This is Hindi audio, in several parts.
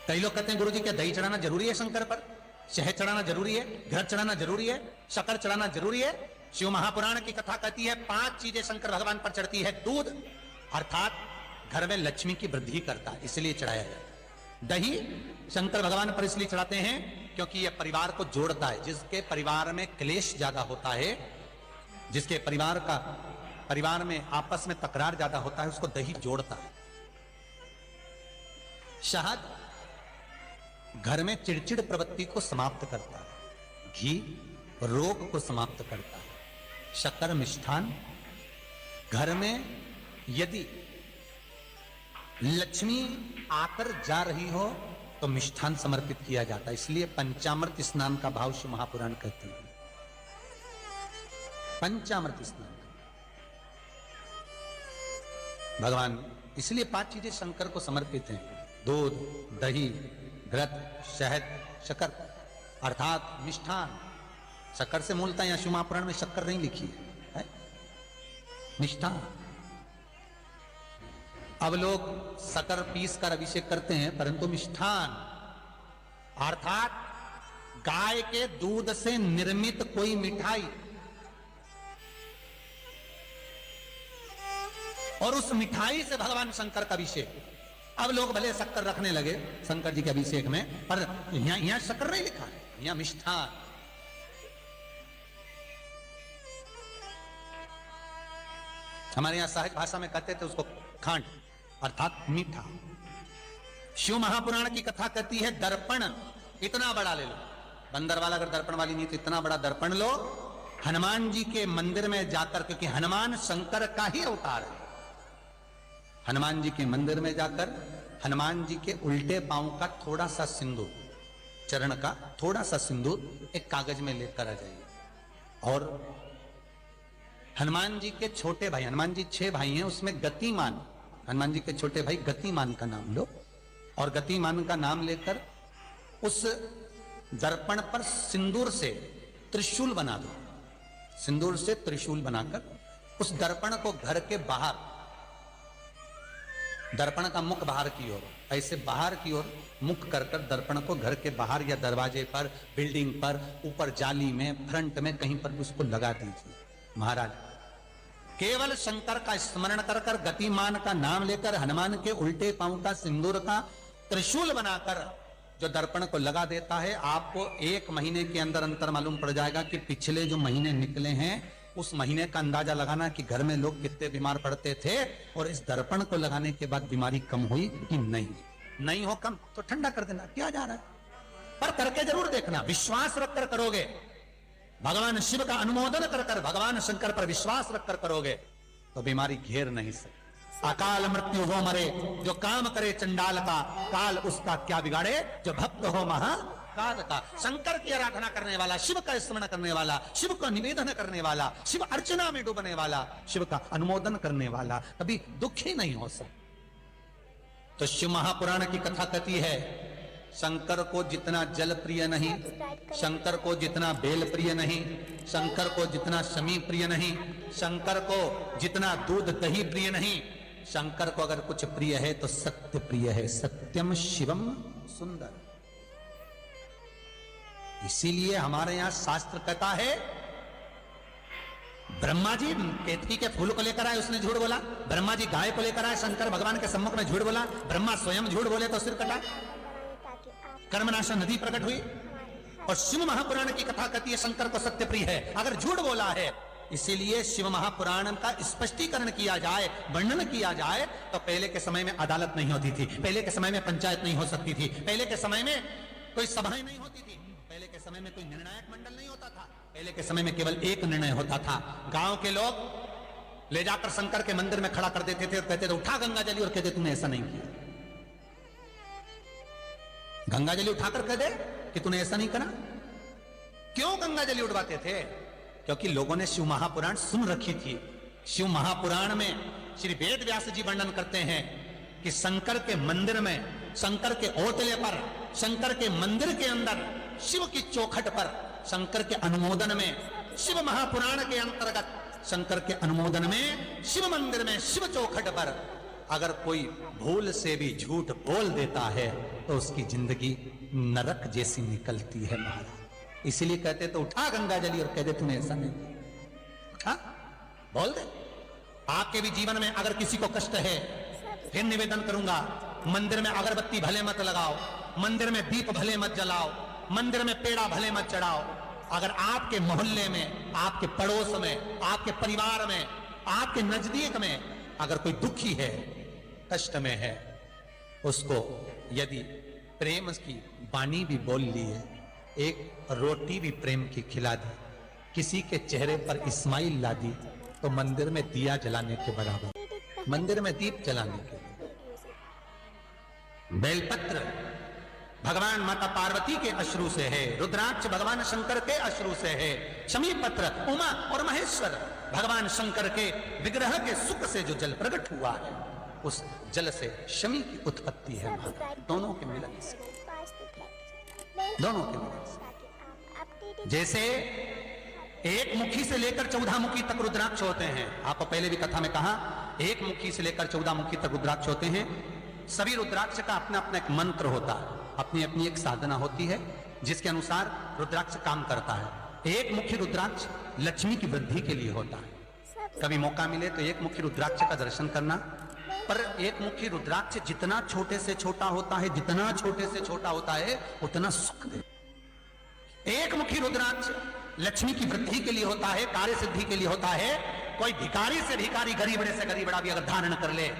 कई लोग कहते हैं गुरुजी क्या दही चढ़ाना जरूरी है शंकर पर, शहद चढ़ाना जरूरी है, घृत चढ़ाना जरूरी है, शक्कर चढ़ाना जरूरी है? शिव महापुराण की कथा कहती है 5 चीजें शंकर भगवान पर चढ़ती है। दूध अर्थात घर में लक्ष्मी की वृद्धि करता है, इसलिए चढ़ाया जाता है। दही शंकर भगवान पर इसलिए चढ़ाते हैं क्योंकि यह परिवार को जोड़ता है। जिसके परिवार में क्लेश ज्यादा होता है, जिसके परिवार में आपस में तकरार ज्यादा होता है, उसको दही जोड़ता है। शहद घर में चिड़चिड़ प्रवृत्ति को समाप्त करता है। घी रोग को समाप्त करता है। शक्कर मिष्ठान घर में यदि लक्ष्मी आकर जा रही हो तो मिष्ठान समर्पित किया जाता है, इसलिए पंचामृत स्नान का भाव शिव महापुराण कहते हैं। पंचामृत स्नान भगवान, इसलिए 5 चीजें शंकर को समर्पित हैं। दूध, दही, घृत, शहद, शक्कर अर्थात मिष्ठान। शक्कर से मूलतः यहां शिव महापुराण में शक्कर नहीं लिखी है, मिष्ठान। अब लोग शक्कर पीस कर अभिषेक करते हैं, परंतु मिष्ठान अर्थात गाय के दूध से निर्मित कोई मिठाई, और उस मिठाई से भगवान शंकर का अभिषेक। अब लोग भले शक्कर रखने लगे शंकर जी के अभिषेक में, पर यहां शक्कर नहीं लिखा है, यहां मिष्ठान। हमारे यहां सहज भाषा में कहते थे उसको खांड अर्थात मीठा। शिव महापुराण की कथा कहती है दर्पण इतना बड़ा ले लो। बंदर वाला अगर दर्पण वाली नहीं तो इतना बड़ा दर्पण लो, हनुमान जी के मंदिर में जाकर, क्योंकि हनुमान शंकर का ही अवतार है। हनुमान जी के मंदिर में जाकर हनुमान जी के उल्टे पांव का थोड़ा सा सिंदूर, चरण का थोड़ा सा सिंदूर एक कागज में लेकर आ जाइए। और हनुमान जी के छोटे भाई, हनुमान जी 6 भाई हैं, उसमें गतिमान, हनुमान जी के छोटे भाई गतिमान का नाम लो, और गतिमान का नाम लेकर उस दर्पण पर सिंदूर से त्रिशूल बना दो। सिंदूर से त्रिशूल बनाकर उस दर्पण को घर के बाहर, दर्पण का मुख बाहर की ओर, ऐसे बाहर की ओर मुख कर कर दर्पण को घर के बाहर या दरवाजे पर, बिल्डिंग पर, ऊपर जाली में, फ्रंट में कहीं पर भी उसको लगा दीजिए। महाराज केवल शंकर का स्मरण कर कर, गतिमान का नाम लेकर, हनुमान के उल्टे पांव का सिंदूर का त्रिशूल बनाकर जो दर्पण को लगा देता है, आपको 1 महीने के अंदर अंतर मालूम पड़ जाएगा कि पिछले जो महीने निकले हैं उस महीने का अंदाजा लगाना कि घर में लोग कितने बीमार पड़ते थे, और इस दर्पण को लगाने के बाद बीमारी कम हुई कि नहीं हो कम तो ठंडा कर देना, क्या जा रहा है, पर करके जरूर देखना। विश्वास रखकर करोगे, भगवान शिव का अनुमोदन कर कर, भगवान शंकर पर विश्वास रखकर करोगे तो बीमारी घेर नहीं सकती। अकाल मृत्यु हो मरे जो काम करे चंडाल का, काल उसका क्या बिगाड़े जो भक्त हो महाकाल का। शंकर की आराधना करने वाला, शिव का स्मरण करने वाला, शिव का निवेदन करने वाला, शिव अर्चना में डूबने वाला, शिव का अनुमोदन करने वाला कभी दुखी नहीं हो सकता। तो शिव महापुराण की कथा कहती है शंकर को जितना जल प्रिय नहीं, शंकर को जितना बेल प्रिय नहीं, शंकर को जितना शमी प्रिय नहीं, शंकर को जितना दूध दही प्रिय नहीं, शंकर को अगर कुछ प्रिय है तो सत्य प्रिय है। सत्यम शिवम सुंदर। इसीलिए हमारे यहां शास्त्र कहता है, ब्रह्मा जी केतकी के फूल को लेकर आए, उसने झूठ बोला। ब्रह्मा जी गाय को लेकर आए, शंकर भगवान के सम्मुख में झूठ बोला। ब्रह्मा स्वयं झूठ बोले तो सिर कटा। कर्मनाशा नदी प्रकट हुई। और शिव महापुराण की कथा कहती है शंकर को सत्य प्रिय है, अगर झूठ बोला है। इसीलिए शिव महापुराण का स्पष्टीकरण किया जाए, वर्णन किया जाए, तो पहले के समय में अदालत नहीं होती थी, पहले के समय में पंचायत नहीं हो सकती थी, पहले के समय में कोई सभाएं नहीं होती थी, पहले के समय में कोई निर्णायक मंडल नहीं होता था, पहले के समय में केवल एक निर्णय होता था। गांव के लोग ले जाकर शंकर के मंदिर में खड़ा कर देते थे और कहते थे उठा गंगा जली, और कहते तूने ऐसा नहीं किया। गंगा जली उठाकर कह दे कि तूने ऐसा नहीं करा। क्यों गंगा जली उठवाते थे? क्योंकि लोगों ने शिव महापुराण सुन रखी थी। शिव महापुराण में श्री वेद व्यास जी वर्णन करते हैं कि शंकर के मंदिर में, शंकर के ओटले पर, शंकर के मंदिर के अंदर, शिव की चौखट पर, शंकर के अनुमोदन में, शिव महापुराण के अंतर्गत शंकर के अनुमोदन में, शिव मंदिर में, शिव चौखट पर अगर कोई भूल से भी झूठ बोल देता है तो उसकी जिंदगी नरक जैसी निकलती है महाराज। इसीलिए कहते तो उठा गंगा जली और कह दे तूने ऐसा नहीं किया। उठा बोल दे। आपके भी जीवन में अगर किसी को कष्ट है, फिर निवेदन करूंगा, मंदिर में अगरबत्ती भले मत लगाओ, मंदिर में दीप भले मत जलाओ, मंदिर में पेड़ा भले मत चढ़ाओ। अगर आपके मोहल्ले में, आपके पड़ोस में, आपके परिवार में, आपके नजदीक में अगर कोई दुखी है, कष्ट में है, उसको यदि प्रेम की वाणी भी बोल ली है, एक रोटी भी प्रेम की खिला दी, किसी के चेहरे पर इस्माइल ला दी, तो मंदिर में दिया जलाने के बराबर। मंदिर में दीप जलाने के लिए बेलपत्र भगवान माता पार्वती के अश्रु से है, रुद्राक्ष भगवान शंकर के अश्रु से है, शमी पत्र उमा और महेश्वर भगवान शंकर के विग्रह के सुख से जो जल प्रकट हुआ है, उस जल से शमी की उत्पत्ति है। दोनों के मिलन से, दोनों के मिलन से। जैसे एक मुखी से लेकर 14 मुखी तक रुद्राक्ष होते हैं। आपको पहले भी कथा में कहा, एक मुखी से लेकर 14 मुखी तक रुद्राक्ष होते हैं। सभी रुद्राक्ष का अपना अपना एक मंत्र होता है, अपनी अपनी एक साधना होती है जिसके अनुसार रुद्राक्ष काम करता है। एक मुखी रुद्राक्ष लक्ष्मी की वृद्धि के लिए होता है। कभी मौका मिले तो एक मुखी रुद्राक्ष का दर्शन करना। पर एक मुखी रुद्राक्ष जितना छोटे से छोटा होता है, जितना छोटे से छोटा होता है, उतना सुख दे। एक मुखी रुद्राक्ष लक्ष्मी की वृद्धि के लिए होता है, कार्य सिद्धि के लिए होता है। कोई भिखारी से भिखारी, गरीबड़े से गरीबड़ा भी अगर धारण कर ले,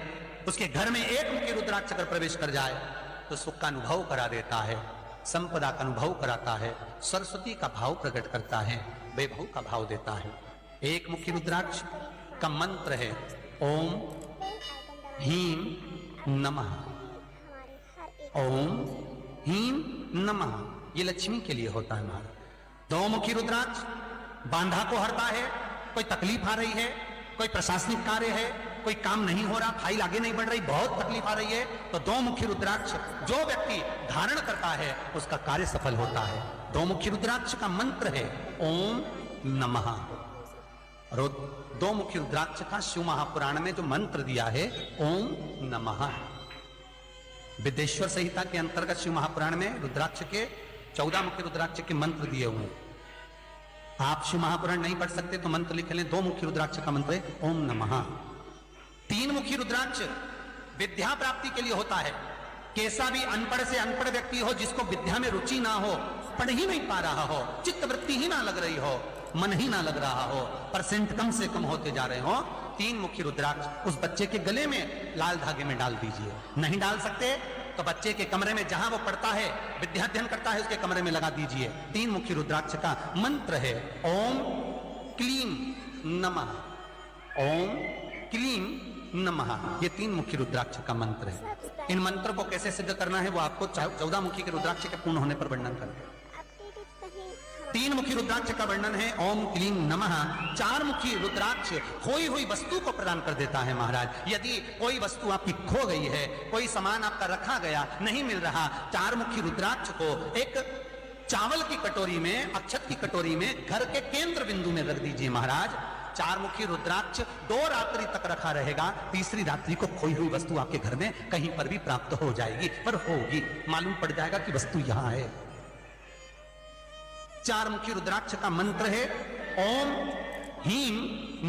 उसके घर में एक मुखी रुद्राक्ष अगर प्रवेश कर जाए तो सुख का अनुभव करा देता है, संपदा का अनुभव कराता है, सरस्वती का भाव प्रकट करता है, वैभव का भाव देता है। एक मुखी रुद्राक्ष का मंत्र है ओम ह्रीं नमः। ओम ह्रीं नमः, ये लक्ष्मी के लिए होता है महाराज। दो मुखी रुद्राक्ष बांधा को हरता है। कोई तकलीफ आ रही है, कोई प्रशासनिक कार्य है, कोई काम नहीं हो रहा, फाइल आगे नहीं बढ़ रही, बहुत तकलीफ आ रही है, तो दो मुखी रुद्राक्ष जो व्यक्ति धारण करता है उसका कार्य सफल होता है। दो मुखी रुद्राक्ष का मंत्र है ओम नमः। और दो मुखी रुद्राक्ष का शिव महापुराण में जो मंत्र दिया है ओम नमः। विदेश्वर संहिता के अंतर्गत शिव महापुराण में रुद्राक्ष के 14 मुखी रुद्राक्ष के मंत्र दिए हुए हैं। आप शिव महापुराण नहीं पढ़ सकते तो मंत्र लिख लें। दो मुखी रुद्राक्ष का मंत्र है ओम नमः। तीन मुखी रुद्राक्ष विद्या प्राप्ति के लिए होता है। कैसा भी अनपढ़ से अनपढ़ व्यक्ति हो, जिसको विद्या में रुचि ना हो, पढ़ ही नहीं पा रहा हो, चित्त वृत्ति ही ना लग रही हो, मन ही ना लग रहा हो, परसेंट कम से कम होते जा रहे हो, तीन मुखी रुद्राक्ष उस बच्चे के गले में लाल धागे में डाल दीजिए। नहीं डाल सकते तो बच्चे के कमरे में जहां वो पढ़ता है, विद्याध्ययन करता है, उसके कमरे में लगा दीजिए। तीन मुखी रुद्राक्ष का मंत्र है ओम क्लीं नमः। ओम क्लीं नमः, ये तीन मुखी रुद्राक्ष का मंत्र है। इन मंत्र को कैसे सिद्ध करना है वो आपको 14 मुखी के रुद्राक्ष के पूर्ण होने पर वर्णन करते हैं। तीन मुखी रुद्राक्ष का वर्णन है ओम क्लीं नमः। चार मुखी रुद्राक्ष खोई हुई वस्तु को प्रदान कर देता है महाराज। यदि कोई वस्तु आपकी खो गई है, कोई सामान आपका रखा गया नहीं मिल रहा, चार मुखी रुद्राक्ष को एक चावल की कटोरी में, अक्षत की कटोरी में घर के केंद्र बिंदु में रख दीजिए महाराज। चार मुखी रुद्राक्ष 2 रात्रि तक रखा रहेगा। तीसरी रात्रि को खोई हुई वस्तु आपके घर में कहीं पर भी प्राप्त हो जाएगी, पर होगी, मालूम पड़ जाएगा कि वस्तु यहां है। चार मुखी रुद्राक्ष का मंत्र है ओम ह्रीं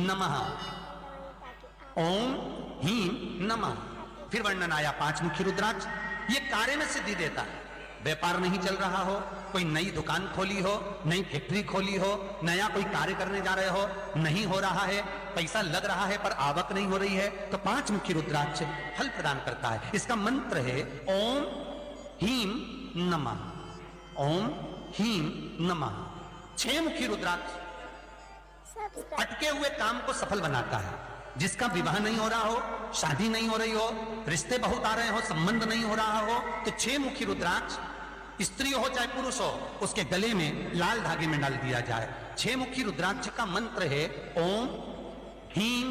नमः। ओम ह्रीं नमः। फिर वर्णन आया 5 मुखी रुद्राक्ष। ये कार्य में सिद्धि देता है। व्यापार नहीं चल रहा हो, कोई नई दुकान खोली हो, नई फैक्ट्री खोली हो, नया कोई कार्य करने जा रहे हो, नहीं हो रहा है, पैसा लग रहा है पर आवक नहीं हो रही है, तो 5 मुखी रुद्राक्ष फल प्रदान करता है। इसका मंत्र है ओम ह्रीं नमः। ओम ह्रीं नमः। 6 मुखी रुद्राक्ष अटके हुए काम को सफल बनाता है। जिसका विवाह नहीं हो रहा हो, शादी नहीं हो रही हो, रिश्ते बहुत आ रहे हो, संबंध नहीं हो रहा हो, तो 6 मुखी रुद्राक्ष स्त्री हो चाहे पुरुष हो, उसके गले में लाल धागे में डाल दिया जाए। 6 मुखी रुद्राक्ष का मंत्र है ओम ह्रीं